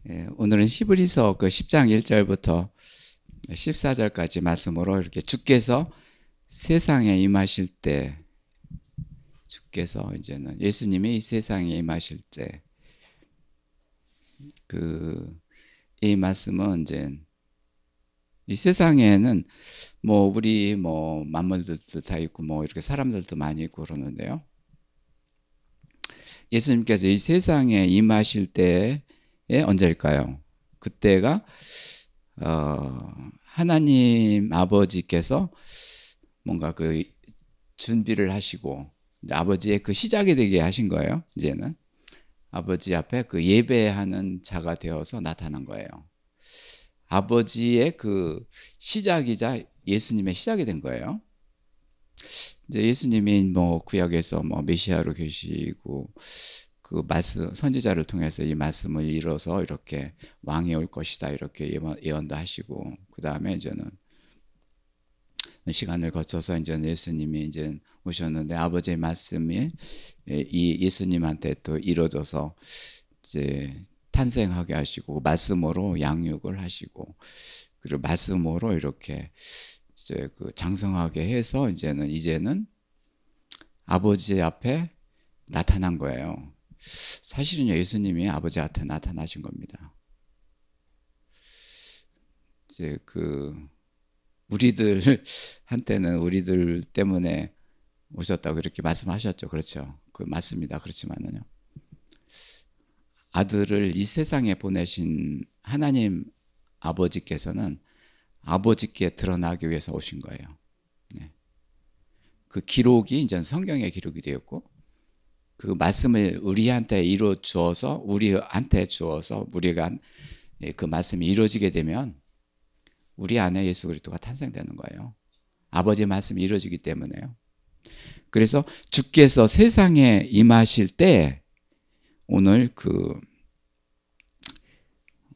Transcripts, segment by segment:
오늘은 히브리서 그 10장 1절부터 14절까지 말씀으로 이렇게 주께서 세상에 임하실 때, 주께서 이제는 예수님이 이 세상에 임하실 때, 이 말씀은 이제 이 세상에는 우리 만물들도 다 있고 이렇게 사람들도 많이 있고 그러는데요. 예수님께서 이 세상에 임하실 때에 언제일까요? 그때가 하나님 아버지께서 뭔가 그 준비를 하시고 아버지의 그 시작이 되게 하신 거예요. 이제는 아버지 앞에 그 예배하는 자가 되어서 나타난 거예요. 아버지의 그 시작이자 예수님의 시작이 된 거예요. 이제 예수님이 구약에서 메시아로 계시고 그 말씀 선지자를 통해서 이 말씀을 이뤄서 이렇게 왕이 올 것이다 이렇게 예언도 하시고, 그 다음에 이제는 시간을 거쳐서 이제 예수님이 이제 오셨는데 아버지의 말씀이 이 예수님한테 또 이루어져서 이제 탄생하게 하시고 말씀으로 양육을 하시고 그리고 말씀으로 이렇게 이제 그 장성하게 해서 이제는 아버지 앞에 나타난 거예요. 사실은 예수님이 아버지 앞에 나타나신 겁니다. 이제 우리들한테는 우리들 때문에 오셨다고 이렇게 말씀하셨죠. 그렇죠. 맞습니다. 그렇지만은요. 아들을 이 세상에 보내신 하나님 아버지께서는 아버지께 드러나기 위해서 오신 거예요. 네. 그 기록이 이제 성경의 기록이 되었고, 그 말씀을 우리한테 우리한테 주어서 우리가 그 말씀이 이루어지게 되면 우리 안에 예수 그리스도가 탄생되는 거예요. 아버지의 말씀이 이루어지기 때문에요. 그래서 주께서 세상에 임하실 때, 오늘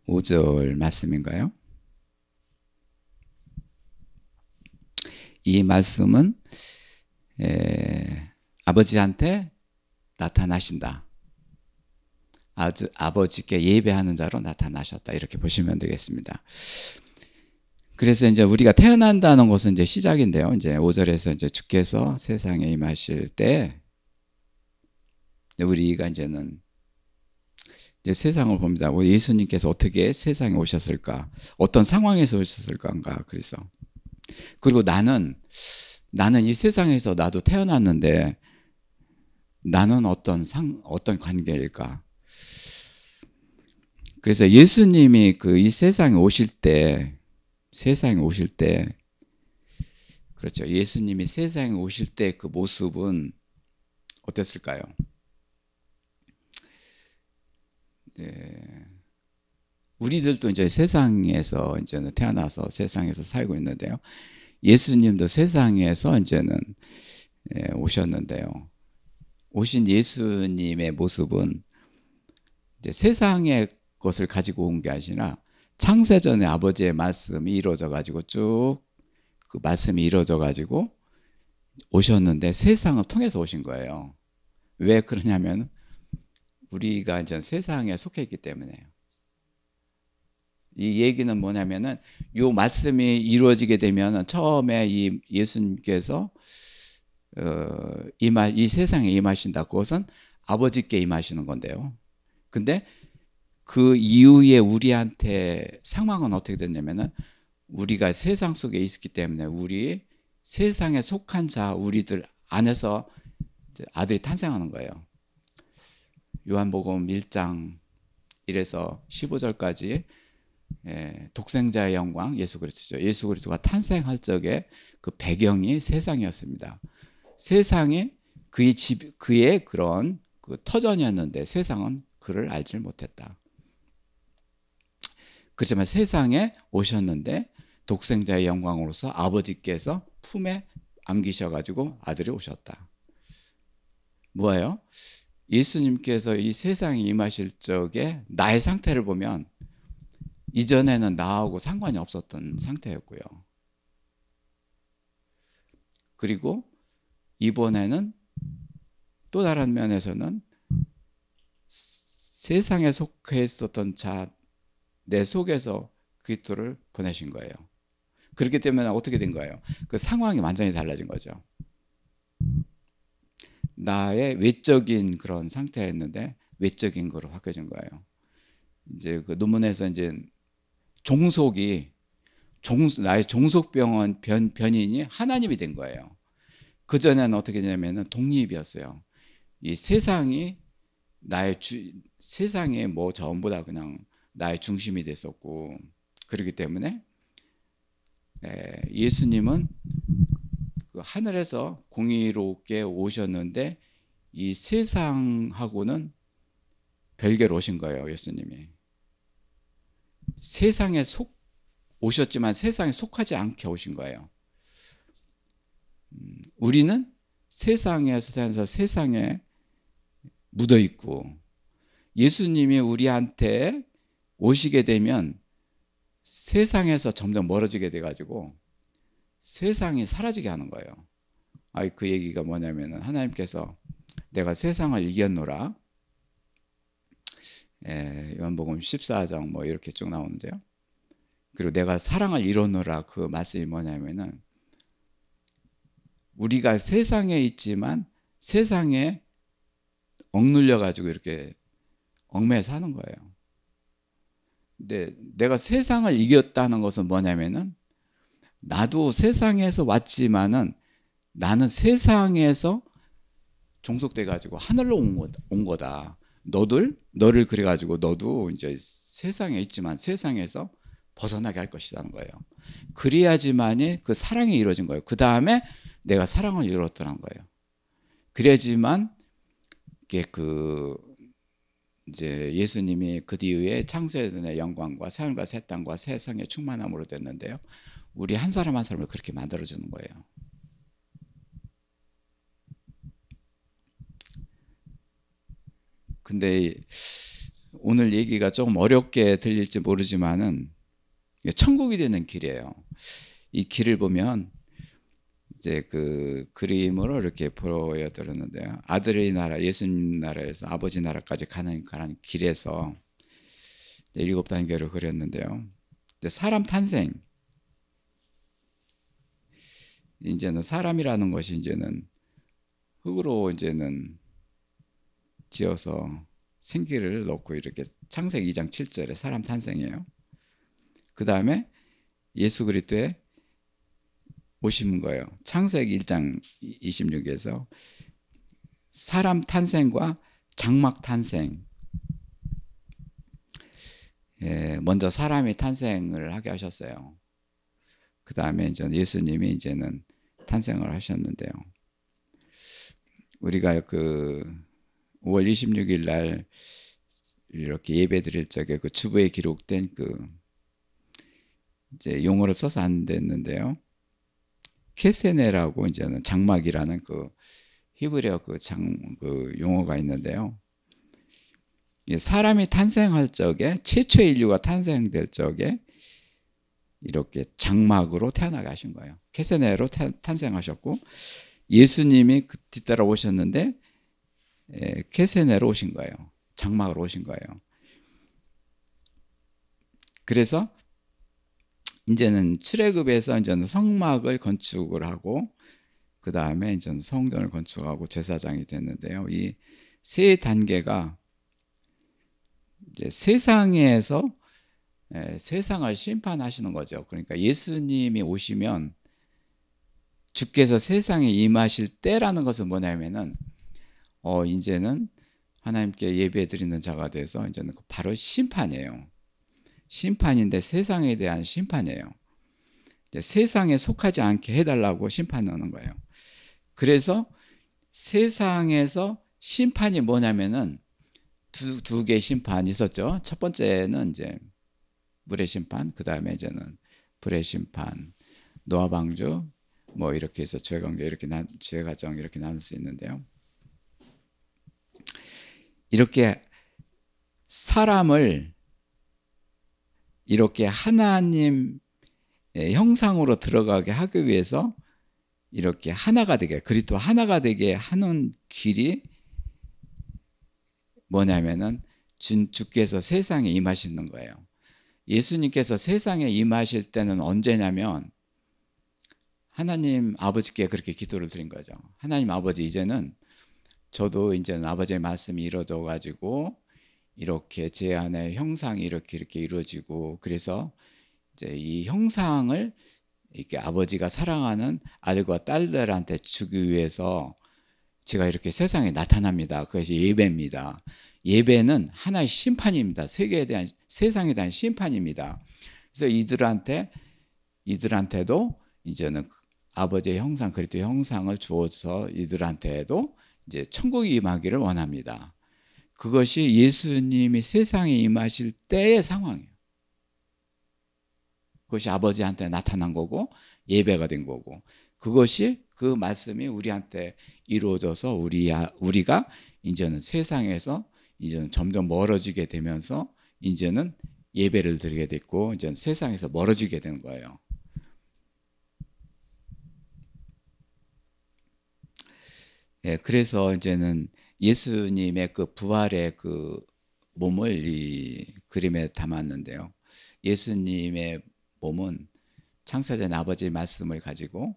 5절 말씀인가요? 이 말씀은 아버지한테 나타나신다. 아버지께 예배하는 자로 나타나셨다. 이렇게 보시면 되겠습니다. 그래서 이제 우리가 태어난다는 것은 이제 시작인데요. 이제 5절에서 이제 주께서 세상에 임하실 때, 우리가 이제 세상을 봅니다. 예수님께서 어떻게 세상에 오셨을까? 어떤 상황에서 오셨을까? 그래서 그리고 나는 이 세상에서 나도 태어났는데 나는 어떤 관계일까? 그래서 예수님이 이 세상에 오실 때, 그렇죠. 예수님이 세상에 오실 때 그 모습은 어땠을까요? 우리들도 이제 세상에서 이제는 태어나서 세상에서 살고 있는데요. 예수님도 세상에서 이제는 오셨는데요. 오신 예수님의 모습은 이제 세상의 것을 가지고 온 게 아니라 창세전에 아버지의 말씀이 이루어져 가지고 쭉 그 말씀이 이루어져 가지고 오셨는데 세상을 통해서 오신 거예요. 왜 그러냐면 우리가 이제 세상에 속해 있기 때문에요. 이 얘기는 뭐냐면은 요 말씀이 이루어지게 되면 처음에 이 예수님께서 이 세상에 임하신다. 그것은 아버지께 임하시는 건데요. 근데 그 이후에 우리한테 상황은 어떻게 됐냐면은 우리가 세상 속에 있기 때문에 우리 세상에 속한 자 우리들 안에서 아들이 탄생하는 거예요. 요한복음 1장 1에서 15절까지 독생자의 영광 예수 그리스도죠. 예수 그리스도가 탄생할 적에 그 배경이 세상이었습니다. 세상이 그의 그런 터전이었는데 세상은 그를 알지 못했다. 그렇지만 세상에 오셨는데 독생자의 영광으로서 아버지께서 품에 안기셔가지고 아들이 오셨다. 뭐예요? 예수님께서 이 세상에 임하실 적에 나의 상태를 보면 이전에는 나하고 상관이 없었던 상태였고요. 그리고 이번에는 또 다른 면에서는 세상에 속해 있었던 자 내 속에서 그리스도를 보내신 거예요. 그렇기 때문에 어떻게 된 거예요? 그 상황이 완전히 달라진 거죠. 나의 외적인 그런 상태였는데 외적인 거로 바뀌어진 거예요. 이제 그 논문에서 이제 나의 변인이 하나님이 된 거예요. 그 전에는 어떻게 되냐면은 독립이었어요. 이 세상이 세상에 뭐 전부 다 그냥 나의 중심이 됐었고, 그렇기 때문에 예수님은 그 하늘에서 공의롭게 오셨는데 이 세상하고는 별개로 오신 거예요. 예수님이 세상에 오셨지만 세상에 속하지 않게 오신 거예요. 우리는 세상에서 태어나서 세상에 묻어 있고, 예수님이 우리한테 오시게 되면 세상에서 점점 멀어지게 돼가지고 세상이 사라지게 하는 거예요. 그 얘기가 뭐냐면은 하나님께서 내가 세상을 이겼노라, 요한복음 14장 뭐 이렇게 쭉 나오는데요. 그리고 내가 사랑을 이뤘노라, 그 말씀이 뭐냐면은 우리가 세상에 있지만 세상에 억눌려 가지고 이렇게 얽매여 사는 거예요. 근데 내가 세상을 이겼다는 것은 뭐냐면은 나도 세상에서 왔지만은 나는 세상에서 종속돼 가지고 하늘로 온 거다. 너를 그래 가지고 너도 이제 세상에 있지만 세상에서 벗어나게 할 것이라는 거예요. 그래야지만이 그 사랑이 이루어진 거예요. 그 다음에 내가 사랑을 이루었다는 거예요. 그래야지만 이게 이제 예수님이 그 뒤에 창세전의 영광과 새하늘과 새 땅과 세상의 충만함으로 됐는데요. 우리 한 사람 한 사람을 그렇게 만들어 주는 거예요. 근데 오늘 얘기가 조금 어렵게 들릴지 모르지만은 천국이 되는 길이에요. 이 길을 보면 이제 그 그림으로 이렇게 보여드렸는데요. 아들의 나라, 예수님 나라에서 아버지 나라까지 가는 길에서 7단계로 그렸는데요. 사람 탄생, 이제는 사람이라는 것이 이제는 흙으로 이제는 지어서 생기를 넣고 이렇게 창세기 2장 7절에 사람 탄생이에요. 그 다음에 예수 그리스도의 오신 거예요. 창세기 1장 26에서 사람 탄생과 장막 탄생, 먼저 사람이 탄생을 하게 하셨어요. 그 다음에 이제 예수님이 이제는 탄생을 하셨는데요. 우리가 그 5월 26일 날 이렇게 예배 드릴 적에 그 주보에 기록된 이제 용어를 써서 안 됐는데요. 케세네라고 이제는 장막이라는 히브리어 용어가 있는데요. 사람이 탄생할 적에, 최초의 인류가 탄생될 적에 이렇게 장막으로 태어나게 하신 거예요. 케세네로 탄생하셨고, 예수님이 뒤따라 오셨는데 케세네로 오신 거예요. 장막으로 오신 거예요. 그래서 이제는 출애굽에서 이제는 성막을 건축을 하고, 그 다음에 이제는 성전을 건축하고 제사장이 됐는데요. 이 세 단계가 이제 세상에서 세상을 심판하시는 거죠. 그러니까 예수님이 오시면 주께서 세상에 임하실 때라는 것은 뭐냐면은 이제는 하나님께 예배드리는 자가 돼서 이제는 바로 심판이에요. 심판인데 세상에 대한 심판이에요. 이제 세상에 속하지 않게 해달라고 심판하는 거예요. 그래서 세상에서 심판이 뭐냐면은 두 개의 심판이 있었죠. 첫 번째는 이제 물의 심판, 그 다음에 이제는 불의 심판, 노아 방주, 뭐 이렇게 해서 죄 가정 이렇게 나눌 수 있는데요. 이렇게 사람을 이렇게 하나님 형상으로 들어가게 하기 위해서 이렇게 하나가 되게, 그리스도 하나가 되게 하는 길이 뭐냐면은 주께서 세상에 임하시는 거예요. 예수님께서 세상에 임하실 때는 언제냐면 하나님 아버지께 그렇게 기도를 드린 거죠. 하나님 아버지, 이제는 저도 이제는 아버지의 말씀이 이루어져 가지고 이렇게 제 안에 형상이 이렇게 이루어지고, 그래서 이제 이 형상을 이렇게 아버지가 사랑하는 아들과 딸들한테 주기 위해서 제가 이렇게 세상에 나타납니다. 그것이 예배입니다. 예배는 하나의 심판입니다. 세상에 대한 심판입니다. 그래서 이들한테도 이제는 아버지의 형상, 그리스도의 형상을 주어서 이들한테도 이제 천국이 임하기를 원합니다. 그것이 예수님이 세상에 임하실 때의 상황이에요. 그것이 아버지한테 나타난 거고 예배가 된 거고, 그것이 그 말씀이 우리한테 이루어져서 우리가 이제는 세상에서 이제는 점점 멀어지게 되면서 이제는 예배를 드리게 됐고, 이제는 세상에서 멀어지게 되는 거예요. 예, 그래서 이제는 예수님의 그 부활의 그 몸을 이 그림에 담았는데요. 예수님의 몸은 창세전 아버지의 말씀을 가지고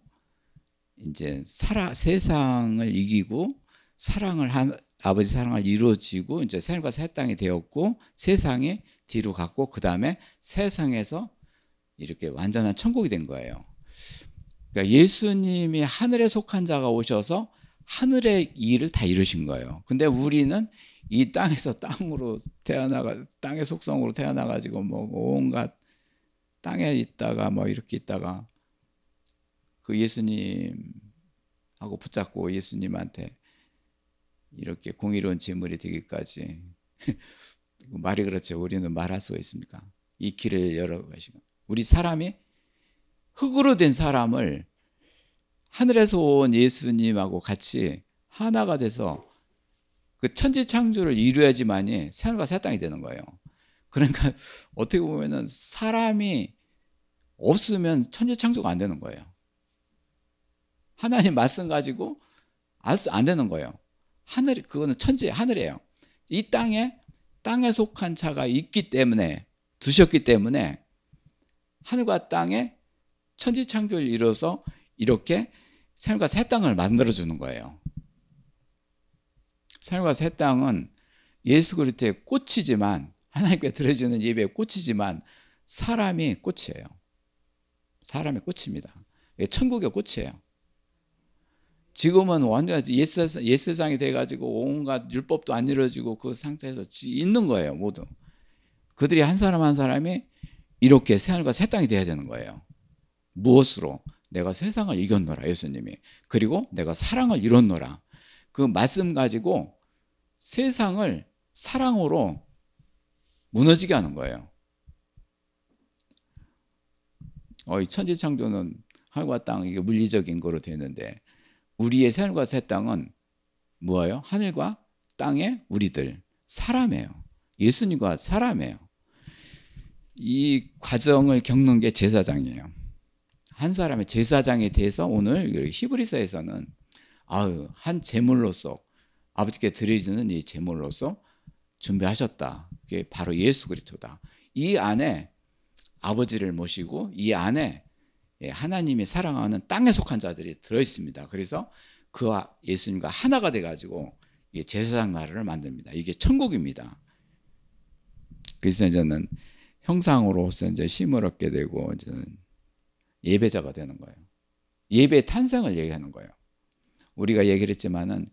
이제 세상을 이기고 아버지 사랑을 이루어지고 이제 하늘과 새 땅이 되었고, 세상이 뒤로 갔고, 그 다음에 세상에서 이렇게 완전한 천국이 된 거예요. 그러니까 예수님이 하늘에 속한 자가 오셔서 하늘의 일을 다 이루신 거예요. 근데 우리는 이 땅에서 땅의 속성으로 태어나가지고 뭐 온갖 땅에 있다가 뭐 이렇게 있다가 그 예수님하고 붙잡고 예수님한테 이렇게 공의로운 제물이 되기까지 말이 그렇죠. 우리는 말할 수가 있습니까? 이 길을 열어가시고, 우리 사람이 흙으로 된 사람을 하늘에서 온 예수님하고 같이 하나가 돼서 그 천지창조를 이루어야지만이 하늘과 새 땅이 되는 거예요. 그러니까 어떻게 보면은 사람이 없으면 천지창조가 안 되는 거예요. 하나님 말씀 가지고 안 되는 거예요. 그거는 하늘이에요. 이 땅에 속한 자가 있기 때문에, 두셨기 때문에 하늘과 땅에 천지창조를 이뤄서 이렇게 하늘과 새 땅을 만들어주는 거예요. 하늘과 새 땅은 예수 그리스도의 꽃이지만, 하나님께 드려지는 예배의 꽃이지만 사람이 꽃이에요. 사람의 꽃입니다. 천국의 꽃이에요. 지금은 완전 옛세상이 돼가지고 온갖 율법도 안 이루어지고 그 상태에서 있는 거예요. 모두 그들이 한 사람 한 사람이 이렇게 하늘과 새 땅이 돼야 되는 거예요. 무엇으로? 내가 세상을 이겼노라, 예수님이. 그리고 내가 사랑을 이뤘노라. 그 말씀 가지고 세상을 사랑으로 무너지게 하는 거예요. 이 천지창조는 하늘과 땅, 이게 물리적인 거로 되는데, 우리의 하늘과 새 땅은 뭐예요? 하늘과 땅의 우리들, 사람이에요. 예수님과 사람이에요. 이 과정을 겪는 게 제사장이에요. 한 사람의 제사장에 대해서 오늘 히브리서에서는 한 제물로서, 아버지께 드려지는 이 제물로서 준비하셨다. 그게 바로 예수 그리스도다. 이 안에 아버지를 모시고 이 안에 하나님이 사랑하는 땅에 속한 자들이 들어있습니다. 그래서 그와 예수님과 하나가 돼가지고 제사장 나라를 만듭니다. 이게 천국입니다. 그래서 이제는 형상으로서 이제 힘을 얻게 되고 이제는 예배자가 되는 거예요. 예배의 탄생을 얘기하는 거예요. 우리가 얘기를 했지만은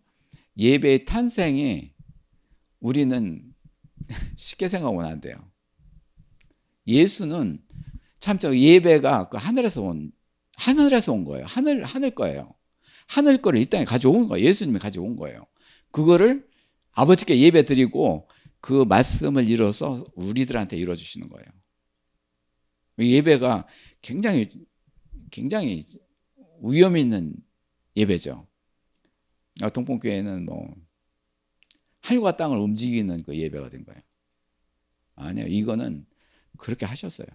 예배의 탄생이 우리는 쉽게 생각하면 안 돼요. 예수는 참 예배가 그 하늘에서 온 거예요. 하늘 거예요. 하늘 거를 이 땅에 가져온 거예요. 예수님이 가져온 거예요. 그거를 아버지께 예배 드리고 그 말씀을 이뤄서 우리들한테 이뤄 주시는 거예요. 예배가 굉장히 위험 있는 예배죠. 동pon교회는 뭐 하늘과 땅을 움직이는 그 예배가 된 거예요. 아니요, 이거는 그렇게 하셨어요.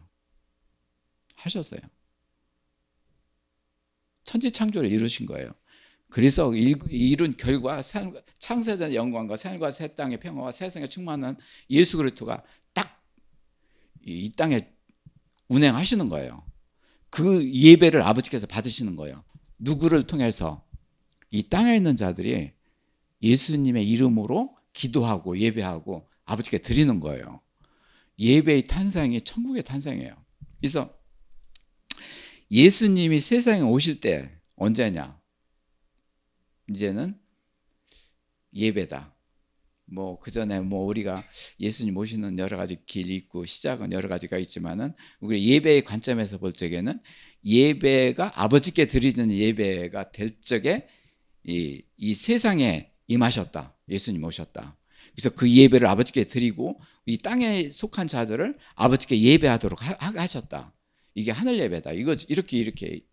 천지창조를 이루신 거예요. 그래서 이룬 결과 창세전의 영광과 하늘과 새 땅의 평화와 세상에 충만한 예수 그리스도가 딱 이 땅에 운행하시는 거예요. 그 예배를 아버지께서 받으시는 거예요. 누구를 통해서? 이 땅에 있는 자들이 예수님의 이름으로 기도하고 예배하고 아버지께 드리는 거예요. 예배의 탄생이 천국의 탄생이에요. 그래서 예수님이 세상에 오실 때 언제냐? 이제는 예배다. 뭐 그전에 뭐 우리가 예수님 오시는 여러 가지 길이 있고 시작은 여러 가지가 있지만은 우리 예배의 관점에서 볼 적에는 예배가 아버지께 드리는 예배가 될 적에 이 세상에 임하셨다. 예수님 오셨다. 그래서 그 예배를 아버지께 드리고 이 땅에 속한 자들을 아버지께 예배하도록 하셨다. 이게 하늘 예배다. 이거 이렇게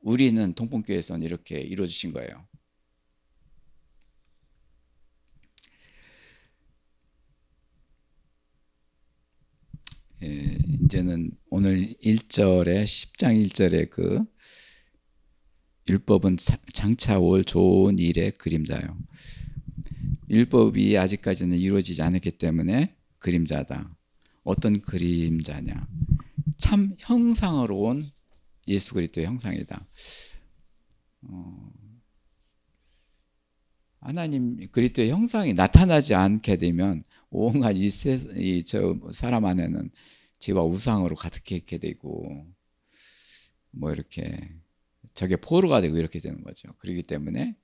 우리는 동pon교회에서는 이렇게 이루어지신 거예요. 이제는 오늘 1절에 10장 1절에 그 율법은 장차 올 좋은 일의 그림자요. 율법이 아직까지는 이루어지지 않았기 때문에 그림자다. 어떤 그림자냐? 참 형상으로 온 예수 그리스도의 형상이다. 하나님 그리스도의 형상이 나타나지 않게 되면 온갖 저 사람 안에는 죄와 우상으로 가득하게 되고 뭐 이렇게 저게 포로가 되고 이렇게 되는 거죠. 그렇기 때문에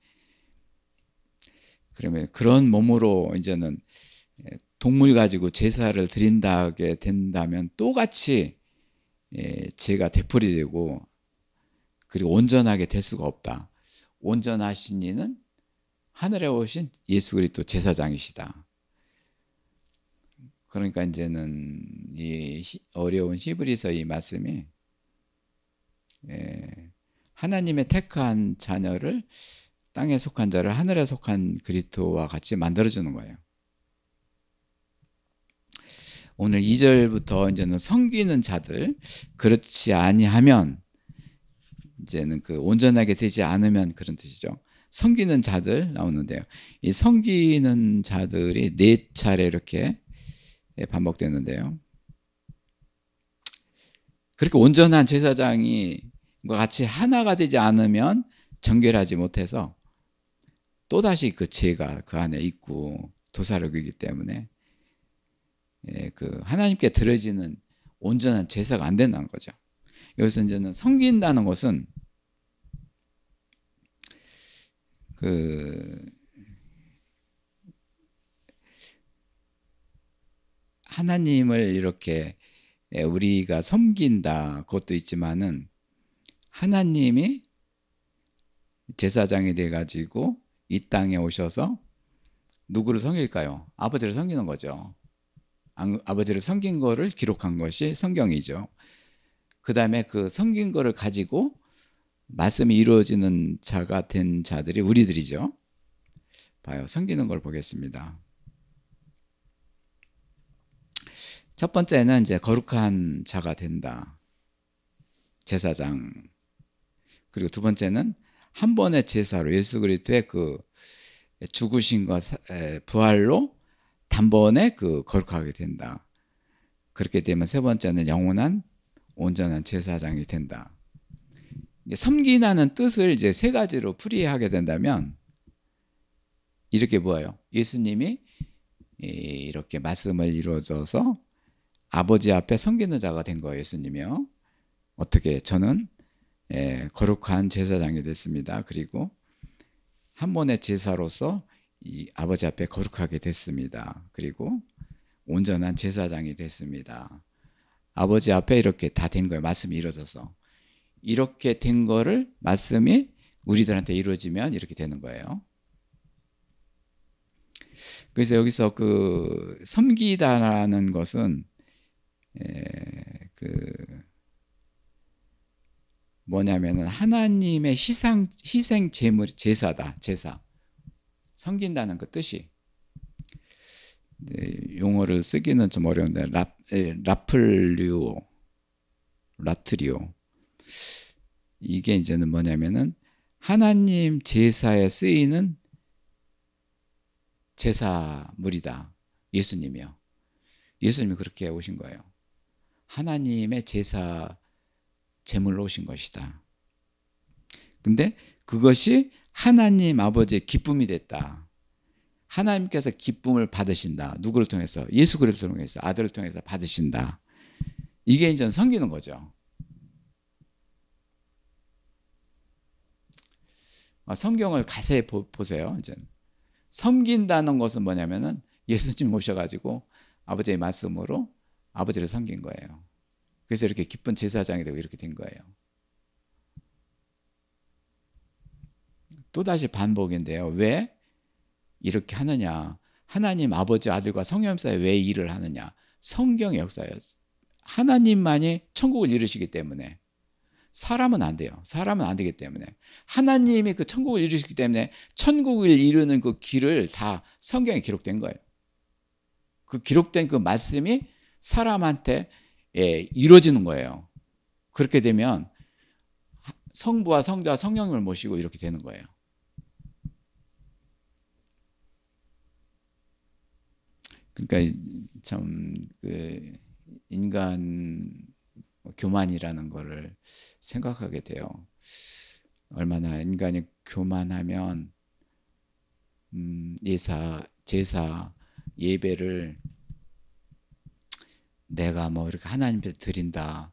그러면 그런 몸으로 이제는 동물 가지고 제사를 드린다게 된다면 똑같이 죄가 되풀이 되고 그리고 온전하게 될 수가 없다. 온전하신 이는 하늘에 오신 예수 그리스도 제사장이시다. 그러니까 이제는 이 어려운 히브리서 이 말씀이 하나님의 택한 자녀를 땅에 속한 자를 하늘에 속한 그리스도와 같이 만들어주는 거예요. 오늘 2절부터 이제는 섬기는 자들, 그렇지 아니하면 이제는 그 온전하게 되지 않으면 그런 뜻이죠. 섬기는 자들 나오는데요. 이 섬기는 자들이 4차례 이렇게 반복되는데요. 그렇게 온전한 제사장이 같이 하나가 되지 않으면 정결하지 못해서 또다시 그 죄가 그 안에 있고 도사력이기 때문에 그 하나님께 드려지는 온전한 제사가 안 된다는 거죠. 여기서 이제는 섬긴다는 것은 그 하나님을 이렇게 우리가 섬긴다 그것도 있지만은 하나님이 제사장이 돼가지고 이 땅에 오셔서 누구를 섬길까요? 아버지를 섬기는 거죠. 아버지를 섬긴 거를 기록한 것이 성경이죠. 그 다음에 그 섬긴 거를 가지고 말씀이 이루어지는 자가 된 자들이 우리들이죠. 봐요. 섬기는 걸 보겠습니다. 첫 번째는 이제 거룩한 자가 된다. 제사장. 그리고 두 번째는 한 번의 제사로 예수 그리스도의 그 죽으신과 부활로 단번에 그 거룩하게 된다. 그렇게 되면 세 번째는 영원한 온전한 제사장이 된다. 섬기라는 뜻을 이제 세 가지로 풀이하게 된다면 이렇게 보여요. 예수님이 이렇게 말씀을 이루어져서 아버지 앞에 섬기는 자가 된 거예요. 예수님이요. 어떻게? 저는 거룩한 제사장이 됐습니다. 그리고 한 번의 제사로서 이 아버지 앞에 거룩하게 됐습니다. 그리고 온전한 제사장이 됐습니다. 아버지 앞에 이렇게 다 된 거예요. 말씀이 이루어져서. 이렇게 된 거를 말씀이 우리들한테 이루어지면 이렇게 되는 거예요. 그래서 여기서 그 섬기다라는 것은 뭐냐면은 하나님의 희생 제물, 제사다. 제사. 섬긴다는 그 뜻이. 용어를 쓰기는 좀 어려운데 라트리오 이게 이제는 뭐냐면은 하나님 제사에 쓰이는 제사물이다. 예수님이요. 예수님이 그렇게 오신 거예요. 하나님의 제사 제물로 오신 것이다. 근데 그것이 하나님 아버지의 기쁨이 됐다. 하나님께서 기쁨을 받으신다. 누구를 통해서? 예수 그리스도를 통해서, 아들을 통해서 받으신다. 이게 이제 섬기는 거죠. 성경을 자세히 보세요. 이제 섬긴다는 것은 뭐냐면은 예수님 모셔가지고 아버지의 말씀으로 아버지를 섬긴 거예요. 그래서 이렇게 기쁜 제사장이 되고 이렇게 된 거예요. 또다시 반복인데요. 왜 이렇게 하느냐? 하나님 아버지 아들과 성령 사이에 왜 일을 하느냐? 성경의 역사예요. 하나님만이 천국을 이루시기 때문에. 사람은 안 돼요. 사람은 안 되기 때문에. 하나님이 그 천국을 이루시기 때문에 천국을 이루는 그 길을 다 성경에 기록된 거예요. 그 기록된 그 말씀이 사람한테 이루어지는 거예요. 그렇게 되면 성부와 성자와 성령님을 모시고 이렇게 되는 거예요. 그러니까 참 그 인간 교만이라는 거를 생각하게 돼요. 얼마나 인간이 교만하면 제사, 예배를 내가 뭐 이렇게 하나님께 드린다.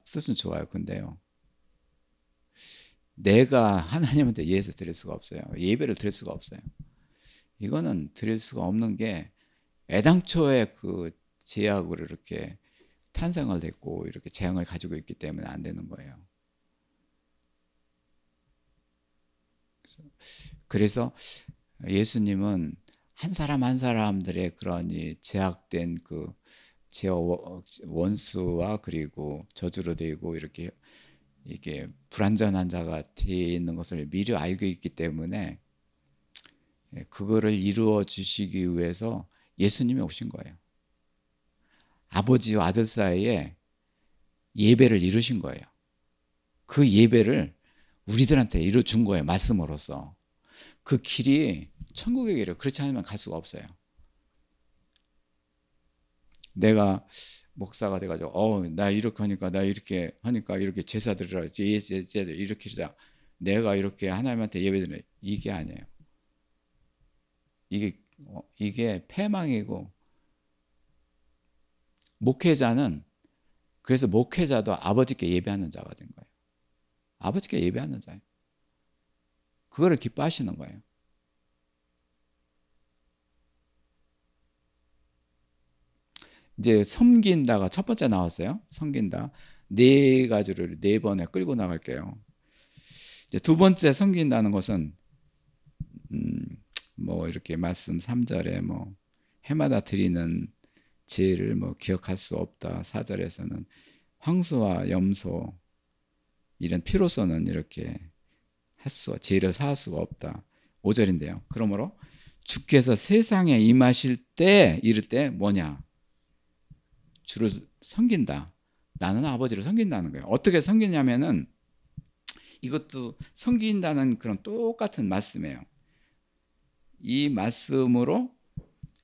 뜻은 좋아요. 근데요, 내가 하나님한테 예서 드릴 수가 없어요. 예배를 드릴 수가 없어요. 이거는 드릴 수가 없는 게 애당초에 그 제약으로 이렇게 탄생을 했고 이렇게 재앙을 가지고 있기 때문에 안 되는 거예요. 그래서 예수님은 한 사람 한 사람들의 그런 이 제약된 그 원수와 그리고 저주로 되고 이렇게 이게 불완전한 자가 되어 있는 것을 미리 알고 있기 때문에 그거를 이루어 주시기 위해서 예수님이 오신 거예요. 아버지와 아들 사이에 예배를 이루신 거예요. 그 예배를 우리들한테 이루어 준 거예요. 말씀으로써. 그 길이 천국의 길이에요. 그렇지 않으면 갈 수가 없어요. 내가 목사가 돼가지고 나 이렇게 하니까 이렇게 제사 드리라 이렇게 하자. 내가 이렇게 하나님한테 예배드리는 이게 아니에요. 이게 패망이고, 목회자는 그래서 목회자도 아버지께 예배하는 자가 된 거예요. 아버지께 예배하는 자예요. 그거를 기뻐하시는 거예요. 이제 섬긴다가 첫 번째 나왔어요. 섬긴다. 네 가지를 네 번에 끌고 나갈게요. 이제 두 번째 섬긴다는 것은 뭐 이렇게 말씀 3절에 뭐 해마다 드리는 제를 뭐 기억할 수 없다. 4절에서는 황소와 염소 이런 피로서는 이렇게 제를 사할 수가 없다. 5절인데요. 그러므로 주께서 세상에 임하실 때 이를 때 뭐냐? 주를 섬긴다. 나는 아버지를 섬긴다는 거예요. 어떻게 섬기냐면은 이것도 섬긴다는 그런 똑같은 말씀이에요. 이 말씀으로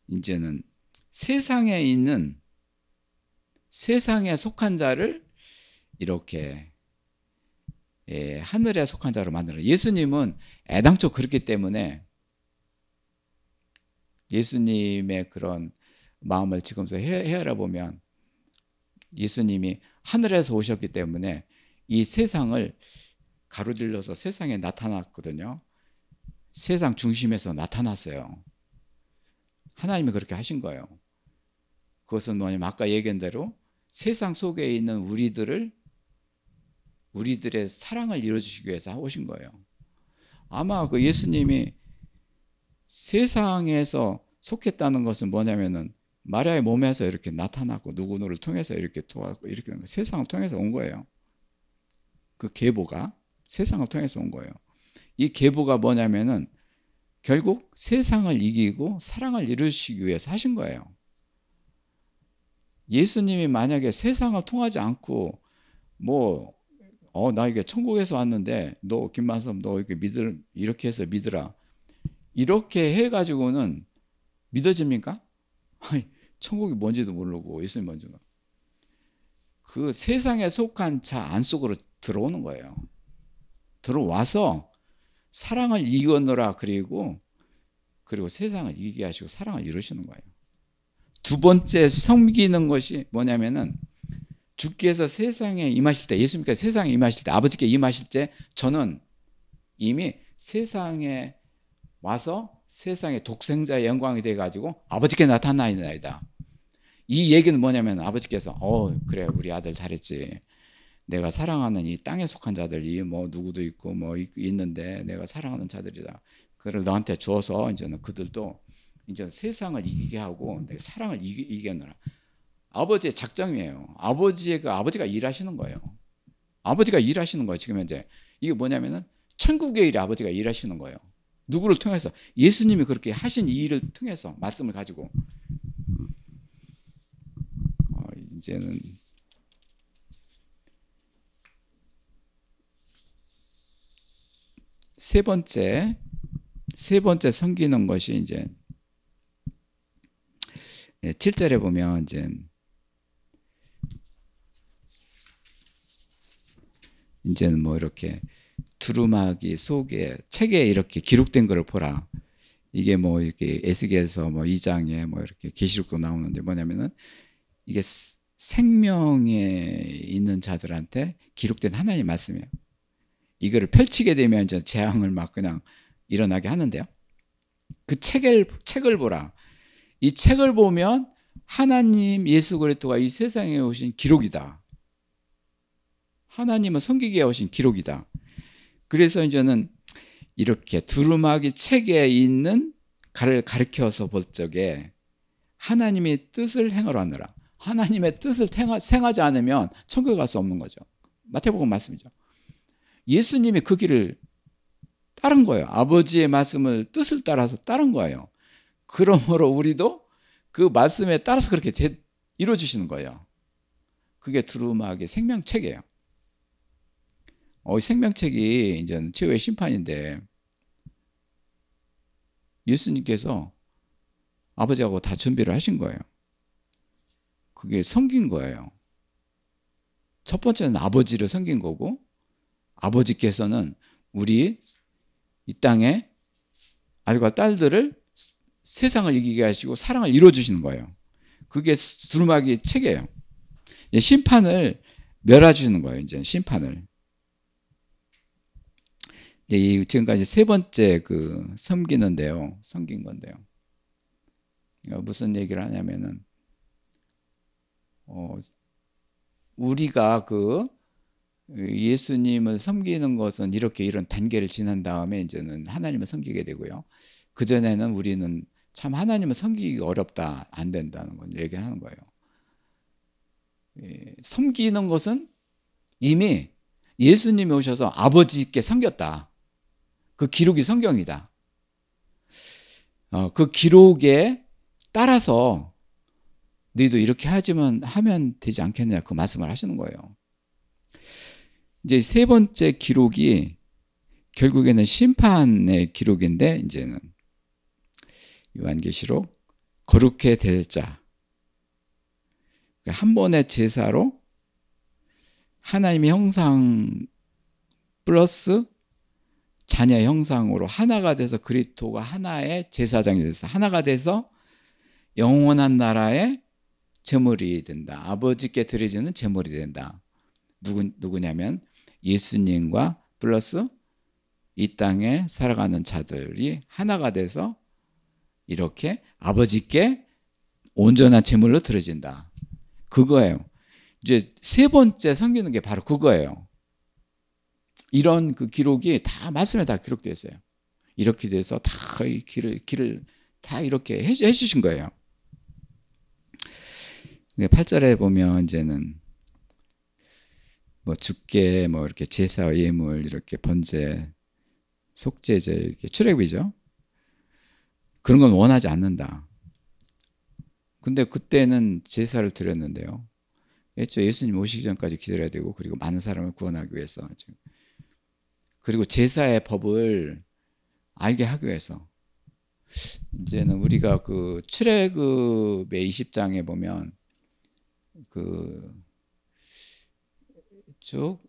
이제는 세상에 있는 세상에 속한 자를 이렇게 하늘에 속한 자로 만들어요. 예수님은 애당초 그렇기 때문에 예수님의 그런 마음을 지금서 헤아려 보면 예수님이 하늘에서 오셨기 때문에 이 세상을 가로질러서 세상에 나타났거든요. 세상 중심에서 나타났어요. 하나님이 그렇게 하신 거예요. 그것은 뭐냐면 아까 얘기한 대로 세상 속에 있는 우리들의 사랑을 이루어주시기 위해서 오신 거예요. 아마 그 예수님이 세상에서 속했다는 것은 뭐냐면은 마리아의 몸에서 이렇게 나타났고 누구를 통해서 이렇게 도왔고 이렇게 세상을 통해서 온 거예요. 그 계보가 세상을 통해서 온 거예요. 이 계보가 뭐냐면은 결국 세상을 이기고 사랑을 이루시기 위해서 하신 거예요. 예수님이 만약에 세상을 통하지 않고 나 이게 천국에서 왔는데 너 김만섭 너 이렇게 해서 믿으라 이렇게 해가지고는 믿어집니까? 아니, 천국이 뭔지도 모르고 예수님 뭔지도. 그 세상에 속한 자 안속으로 들어오는 거예요. 들어와서 사랑을 이겨노라 그리고 세상을 이기게 하시고 사랑을 이루시는 거예요. 두 번째 섬기는 것이 뭐냐면은 주께서 세상에 임하실 때, 예수님께서 세상에 임하실 때, 아버지께 임하실 때 저는 이미 세상에 와서 세상의 독생자의 영광이 돼가지고 아버지께 나타나이다. 이 얘기는 뭐냐면 아버지께서 그래 우리 아들 잘했지. 내가 사랑하는 이 땅에 속한 자들이 뭐 누구도 있고 뭐 있는데 내가 사랑하는 자들이다. 그걸 너한테 주어서 이제는 그들도 이제 세상을 이기게 하고 내가 사랑을 이겨내라. 아버지의 작정이에요. 아버지가 일하시는 거예요. 아버지가 일하시는 거예요. 지금 현재 이게 뭐냐면은 천국의 일에 아버지가 일하시는 거예요. 누구를 통해서? 예수님이 그렇게 하신 이 일을 통해서 말씀을 가지고 이제는 세 번째 섬기는 것이 이제 7절에 보면 이제는 뭐 이렇게 두루마기 속에 책에 이렇게 기록된 것을 보라. 이게 뭐 이렇게 에스겔서 뭐 2장에 뭐 이렇게 계시록도 나오는데 뭐냐면은 이게 생명에 있는 자들한테 기록된 하나님의 말씀이에요. 이거를 펼치게 되면 이제 재앙을 막 그냥 일어나게 하는데요. 그 책을 보라. 이 책을 보면 하나님 예수 그리스도가 이 세상에 오신 기록이다. 하나님은 섬기게 오신 기록이다. 그래서 이제는 이렇게 두루마기 책에 있는 가르쳐서 볼 적에 하나님의 뜻을 행하러 하느라. 하나님의 뜻을 행하지 않으면 천국에 갈 수 없는 거죠. 마태복음 말씀이죠. 예수님이 그 길을 따른 거예요. 아버지의 말씀을 뜻을 따라서 따른 거예요. 그러므로 우리도 그 말씀에 따라서 그렇게 이루어주시는 거예요. 그게 두루마기 생명책이에요. 생명책이 이제 최후의 심판인데 예수님께서 아버지하고 다 준비를 하신 거예요. 그게 섬긴 거예요. 첫 번째는 아버지를 섬긴 거고 아버지께서는 우리 이 땅에 아들과 딸들을 세상을 이기게 하시고 사랑을 이루어주시는 거예요. 그게 두루마기 책이에요. 심판을 멸해주시는 거예요. 이제 심판을. 이제 지금까지 세 번째 섬긴 건데요. 무슨 얘기를 하냐면은 우리가 예수님을 섬기는 것은 이런 단계를 지난 다음에 이제는 하나님을 섬기게 되고요. 그전에는 우리는 참 하나님을 섬기기 어렵다, 안 된다는 걸 얘기하는 거예요. 섬기는 것은 이미 예수님이 오셔서 아버지께 섬겼다. 그 기록이 성경이다. 그 기록에 따라서 너희도 이렇게 하면 되지 않겠냐 그 말씀을 하시는 거예요. 이제 세 번째 기록이 결국에는 심판의 기록인데 이제는 요한계시록 거룩해 될 자. 한 번의 제사로 하나님의 형상 플러스 자녀의 형상으로 하나가 돼서 그리스도가 하나의 제사장이 돼서 하나가 돼서 영원한 나라의 제물이 된다. 아버지께 드려지는 제물이 된다. 누구냐면 예수님과 플러스 이 땅에 살아가는 자들이 하나가 돼서 이렇게 아버지께 온전한 제물로 드려진다. 그거예요. 이제 세 번째 섬기는 게 바로 그거예요. 이런 기록이 다 말씀에 다 기록되어 있어요. 이렇게 돼서 다 이 길을 다 이렇게 해주신 거예요. 8절에 보면 이제는 뭐 주께 뭐 이렇게 제사 예물 이렇게 번제 속죄제 이렇게 출애굽이죠. 그런 건 원하지 않는다. 근데 그때는 제사를 드렸는데요. 예수님 오시기 전까지 기다려야 되고 그리고 많은 사람을 구원하기 위해서 그리고 제사의 법을 알게 하기 위해서 이제는 우리가 출애굽의 20장에 보면 쭉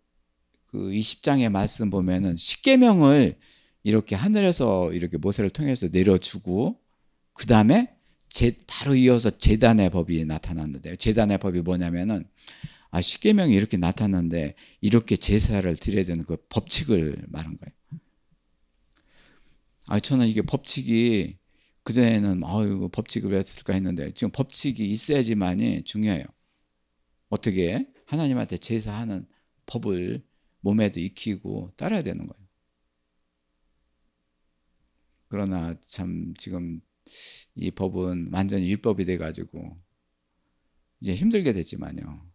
그 20장의 말씀 보면은 십계명을 이렇게 하늘에서 이렇게 모세를 통해서 내려주고 그 다음에 바로 이어서 제단의 법이 나타났는데요. 제단의 법이 뭐냐면은 십계명이 이렇게 나타났는데 이렇게 제사를 드려야 되는 그 법칙을 말한 거예요. 저는 이게 법칙이 그전에는 이거 법칙을 왜 쓸까 했는데 지금 법칙이 있어야지만이 중요해요. 어떻게 하나님한테 제사하는 법을 몸에도 익히고 따라야 되는 거예요. 그러나 참 지금 이 법은 완전히 율법이 돼가지고 이제 힘들게 됐지만요.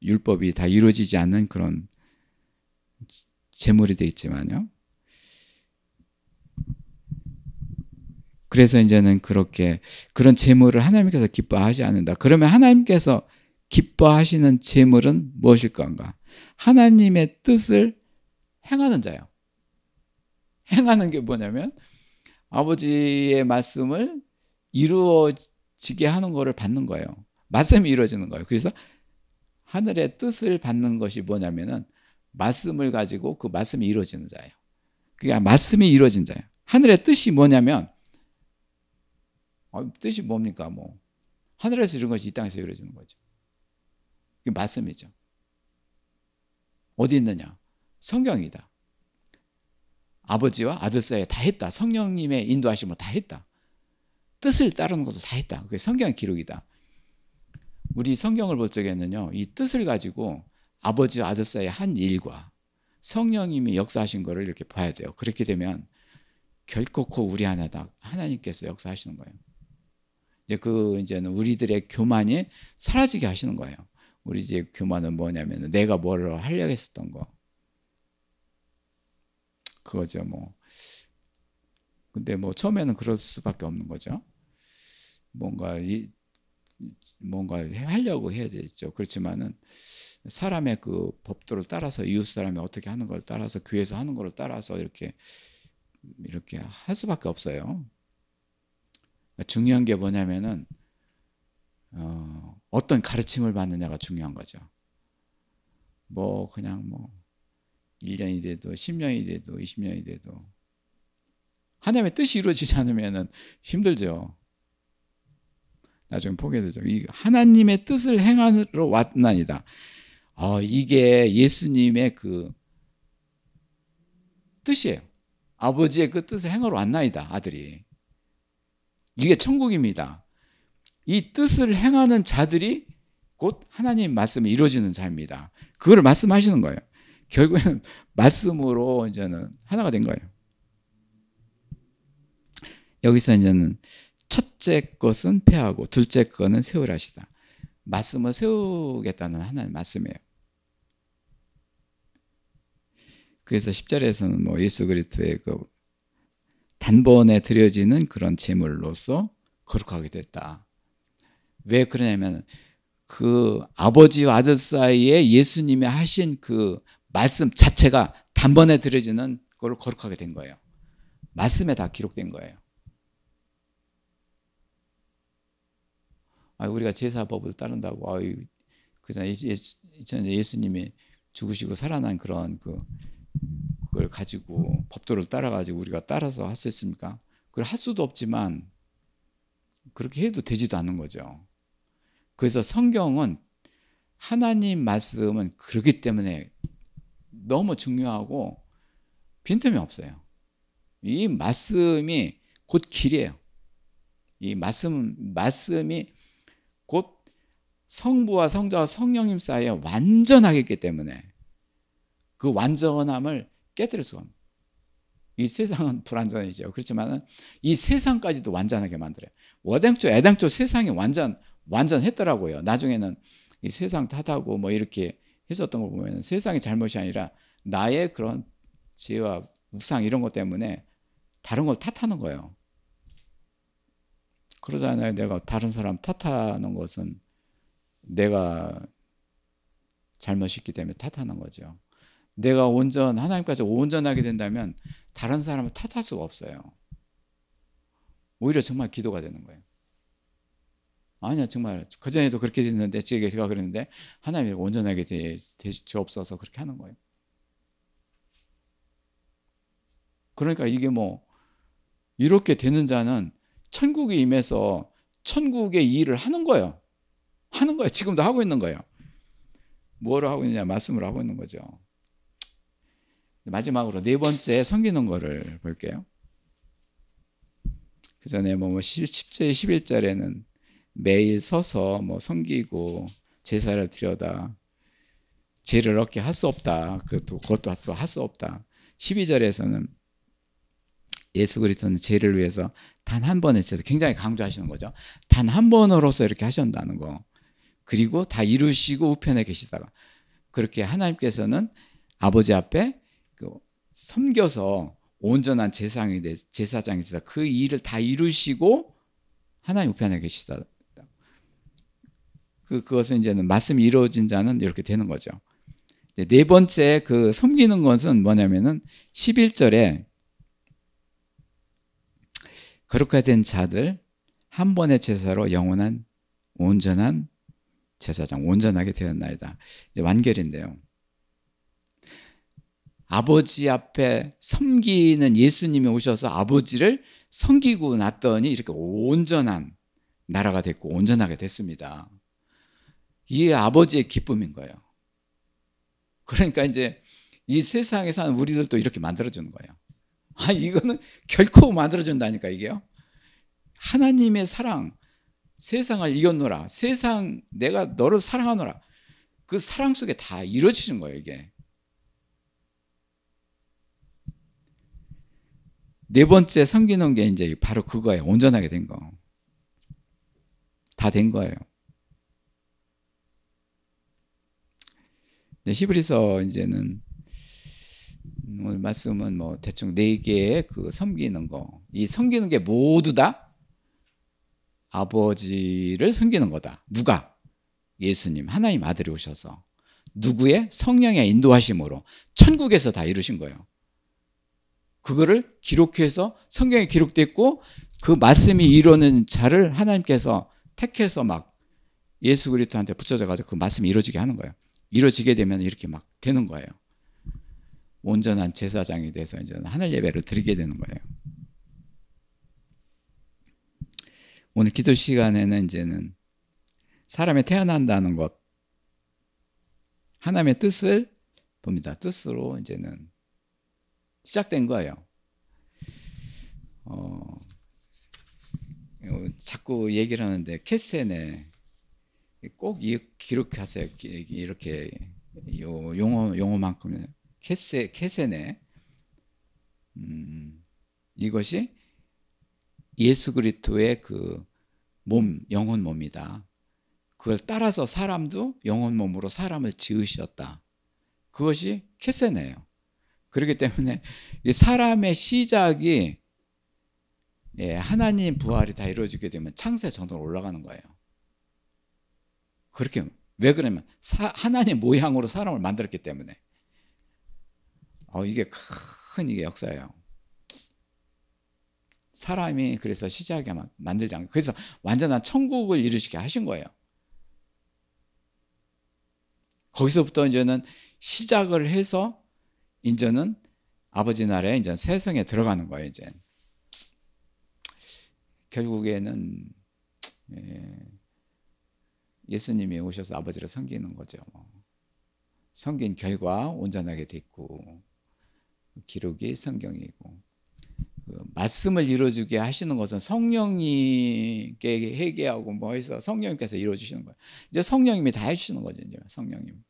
율법이 다 이루어지지 않는 그런 제물이 돼 있지만요. 그래서 이제는 그런 제물을 하나님께서 기뻐하지 않는다. 그러면 하나님께서 기뻐하시는 제물은 무엇일 건가? 하나님의 뜻을 행하는 자예요. 행하는 게 뭐냐면 아버지의 말씀을 이루어지게 하는 것을 받는 거예요. 말씀이 이루어지는 거예요. 그래서 하늘의 뜻을 받는 것이 뭐냐면은 말씀을 가지고 그 말씀이 이루어지는 자예요. 그러니까 말씀이 이루어진 자예요. 하늘의 뜻이 뭐냐면 뜻이 뭡니까? 하늘에서 이룬 것이 이 땅에서 이루어지는 거죠. 그게 말씀이죠. 어디 있느냐? 성경이다. 아버지와 아들 사이에 다 했다. 성령님의 인도하심으로 다 했다. 뜻을 따르는 것도 다 했다. 그게 성경의 기록이다. 우리 성경을 볼 적에는요, 이 뜻을 가지고 아버지와 아들 사이에 한 일과 성령님이 역사하신 것을 이렇게 봐야 돼요. 그렇게 되면 결코 우리 안에 다 하나님께서 역사하시는 거예요. 이제는 우리들의 교만이 사라지게 하시는 거예요. 우리 이제 교만은 뭐냐면 내가 뭐를 하려고 했었던 거. 그거죠, 근데 처음에는 그럴 수밖에 없는 거죠. 뭔가 하려고 해야 되죠. 그렇지만은 사람의 그 법도를 따라서 이웃 사람이 어떻게 하는 걸 따라서 교회에서 하는 걸 따라서 이렇게 할 수밖에 없어요. 중요한 게 뭐냐면은 어떤 가르침을 받느냐가 중요한 거죠. 그냥 1년이 돼도 10년이 돼도 20년이 돼도 하나님의 뜻이 이루어지지 않으면 힘들죠. 나중에 포기되죠. 하나님의 뜻을 행하러 왔나이다. 이게 예수님의 그 뜻이에요. 아버지의 그 뜻을 행하러 왔나이다. 아들이. 이게 천국입니다. 이 뜻을 행하는 자들이 곧 하나님 말씀이 이루어지는 자입니다. 그걸 말씀하시는 거예요. 결국에는 말씀으로 이제는 하나가 된 거예요. 여기서 이제는 첫째 것은 폐하고 둘째 것은 세우라 하시다. 말씀을 세우겠다는 하나님의 말씀이에요. 그래서 10절에서는 예수 그리스도의 그 단번에 드려지는 그런 제물로서 거룩하게 됐다. 왜 그러냐면 그 아버지와 아들 사이에 예수님이 하신 그 말씀 자체가 단번에 드려지는 걸 거룩하게 된 거예요. 말씀에 다 기록된 거예요. 우리가 제사법을 따른다고 그냥 예수님이 죽으시고 살아난 그런 그걸 가지고 법도를 따라가지고 우리가 따라서 할 수 있습니까? 그걸 할 수도 없지만 그렇게 해도 되지도 않는 거죠. 그래서 성경은 하나님 말씀은 그렇기 때문에 너무 중요하고 빈틈이 없어요. 이 말씀이 곧 길이에요. 이 말씀이 곧 성부와 성자와 성령님 사이에 완전하게 있기 때문에 그 완전함을 깨뜨릴 수가 없어요. 이 세상은 불완전이죠. 그렇지만 이 세상까지도 완전하게 만들어요. 어당초 애당초 세상이 완전했더라고요. 나중에는 이 세상 탓하고 이렇게 했었던 거 보면 세상의 잘못이 아니라 나의 그런 지혜와 우상 이런 것 때문에 다른 걸 탓하는 거예요. 그러잖아요. 내가 다른 사람 탓하는 것은 내가 잘못이 있기 때문에 탓하는 거죠. 내가 하나님까지 온전하게 된다면 다른 사람을 탓할 수가 없어요. 오히려 정말 기도가 되는 거예요. 아니야, 정말 그전에도 그렇게 됐는데 제가 그랬는데 하나님이 온전하게 되시옵소서 그렇게 하는 거예요. 그러니까 이게 뭐 이렇게 되는 자는 천국에 임해서 천국의 일을 하는 거예요. 하는 거예요. 지금도 하고 있는 거예요. 뭐를 하고 있느냐? 말씀을 하고 있는 거죠. 마지막으로 네 번째 섬기는 거를 볼게요. 그 전에 뭐 10절, 11절에는 매일 서서 뭐 섬기고 제사를 드려다 죄를 얻게 할 수 없다. 그것도 할 수 없다. 12절에서는 예수 그리스도는 죄를 위해서 단 한 번에 제사 굉장히 강조하시는 거죠. 단 한 번으로서 이렇게 하신다는 거. 그리고 다 이루시고 우편에 계시다가 그렇게 하나님께서는 아버지 앞에 섬겨서 온전한 제사장이 돼서 그 일을 다 이루시고 하나님 우편에 계시다. 그것은 이제는 말씀이 이루어진 자는 이렇게 되는 거죠. 네 번째 그 섬기는 것은 뭐냐면은 11절에 거룩하게 된 자들 한 번의 제사로 영원한 온전한 제사장 온전하게 되었나이다. 이제 완결인데요. 아버지 앞에 섬기는 예수님이 오셔서 아버지를 섬기고 났더니 이렇게 온전한 나라가 됐고 온전하게 됐습니다. 이게 아버지의 기쁨인 거예요. 그러니까 이제 이 세상에 사는 우리들도 이렇게 만들어주는 거예요. 이거는 결코 만들어준다니까 이게요. 하나님의 사랑, 세상을 이겼노라. 세상 내가 너를 사랑하노라. 그 사랑 속에 다 이루어지는 거예요 이게. 네 번째 섬기는 게 이제 바로 그거예요. 온전하게 된 거. 다 된 거예요. 히브리서 이제는 오늘 말씀은 뭐 대충 4개의 그 섬기는 거. 이 섬기는 게 모두 다 아버지를 섬기는 거다. 누가? 예수님, 하나님 아들이 오셔서 누구의? 성령의 인도하심으로 천국에서 다 이루신 거예요. 그거를 기록해서 성경에 기록됐고 그 말씀이 이루어는 자를 하나님께서 택해서 막 예수 그리스도한테 붙여져 가지고 그 말씀이 이루어지게 하는 거예요. 이루어지게 되면 이렇게 막 되는 거예요. 온전한 제사장이 돼서 이제 하늘 예배를 드리게 되는 거예요. 오늘 기도 시간에는 이제는 사람이 태어난다는 것, 하나님의 뜻을 봅니다. 뜻으로 이제는 시작된 거예요. 자꾸 얘기를 하는데 캐세네 꼭 기록하세요. 이렇게 용어만큼은 캐세네. 이것이 예수 그리스도의 그 몸, 영혼 몸이다. 그걸 따라서 사람도 영혼 몸으로 사람을 지으셨다. 그것이 캐세네예요. 그렇기 때문에 이 사람의 시작이 하나님 부활이 다 이루어지게 되면 창세 전으로 올라가는 거예요. 그렇게 왜 그러냐면 하나님 모양으로 사람을 만들었기 때문에. 이게 큰 이게 역사예요. 사람이 그래서 시작에 막 만들지 않고 그래서 완전한 천국을 이루시게 하신 거예요. 거기서부터 이제는 시작을 해서 이제는 아버지 나라에 이제 세상에 들어가는 거예요. 이제 결국에는 예수님이 오셔서 아버지를 섬기는 거죠. 섬긴 결과 온전하게 됐고 기록이 성경이고 그 말씀을 이루어주게 하시는 것은 성령님께 회개하고 뭐 해서 성령님께서 이루어주시는 거예요. 이제 성령님이 다 해주시는 거죠. 이제 성령님.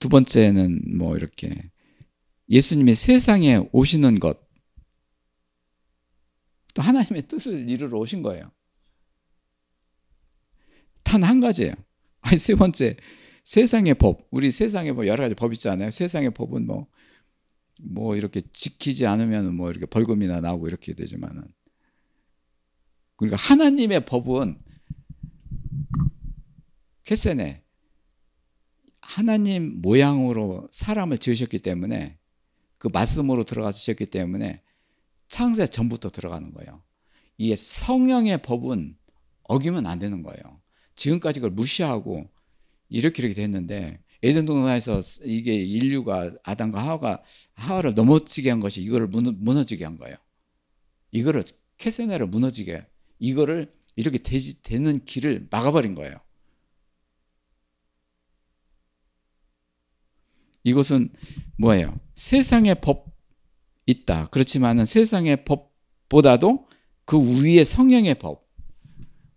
두 번째는 뭐 이렇게 예수님이 세상에 오시는 것, 또 하나님의 뜻을 이루러 오신 거예요. 단 한 가지예요. 세 번째, 세상의 법. 우리 세상에 뭐 여러 가지 법 있잖아요. 세상의 법은 뭐 이렇게 지키지 않으면 뭐 이렇게 벌금이나 나오고 이렇게 되지만은, 그러니까 하나님의 법은 캐세네, 하나님 모양으로 사람을 지으셨기 때문에 그 말씀으로 들어가셨기 때문에 창세 전부터 들어가는 거예요. 이게 성령의 법은 어기면 안 되는 거예요. 지금까지 그걸 무시하고 이렇게 됐는데, 에덴 동산에서 이게 인류가 아담과 하와를 넘어지게 한 것이 이거를 무너지게 한 거예요. 이거를 캐세네를 무너지게, 이거를 이렇게 되는 길을 막아버린 거예요. 이것은 뭐예요? 세상의 법 있다. 그렇지만은 세상의 법보다도 그 위에 성령의 법,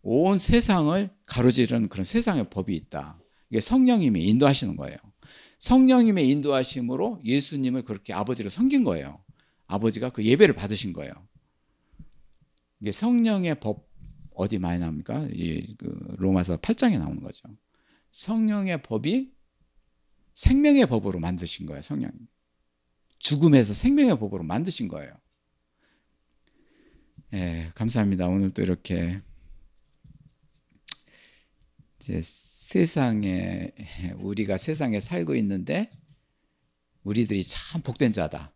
온 세상을 가로지르는 그런 세상의 법이 있다. 이게 성령님이 인도하시는 거예요. 성령님의 인도하심으로 예수님을 그렇게 아버지를 섬긴 거예요. 아버지가 그 예배를 받으신 거예요. 이게 성령의 법 어디 많이 나옵니까? 그 로마서 8장에 나오는 거죠. 성령의 법이 생명의 법으로 만드신 거예요. 성령님. 죽음에서 생명의 법으로 만드신 거예요. 예, 감사합니다. 오늘 또 이렇게 이제 우리가 세상에 살고 있는데 우리들이 참 복된 자다.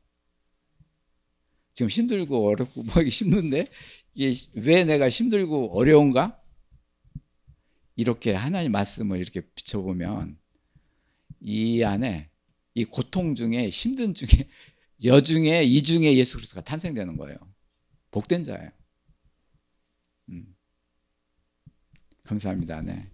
지금 힘들고 어렵고 뭐 힘든데 이게 왜 내가 힘들고 어려운가? 이렇게 하나님 말씀을 이렇게 비춰보면 이 안에 이 고통 중에 힘든 중에 여중에 이중에 예수 그리스도가 탄생되는 거예요. 복된 자예요. 감사합니다. 네.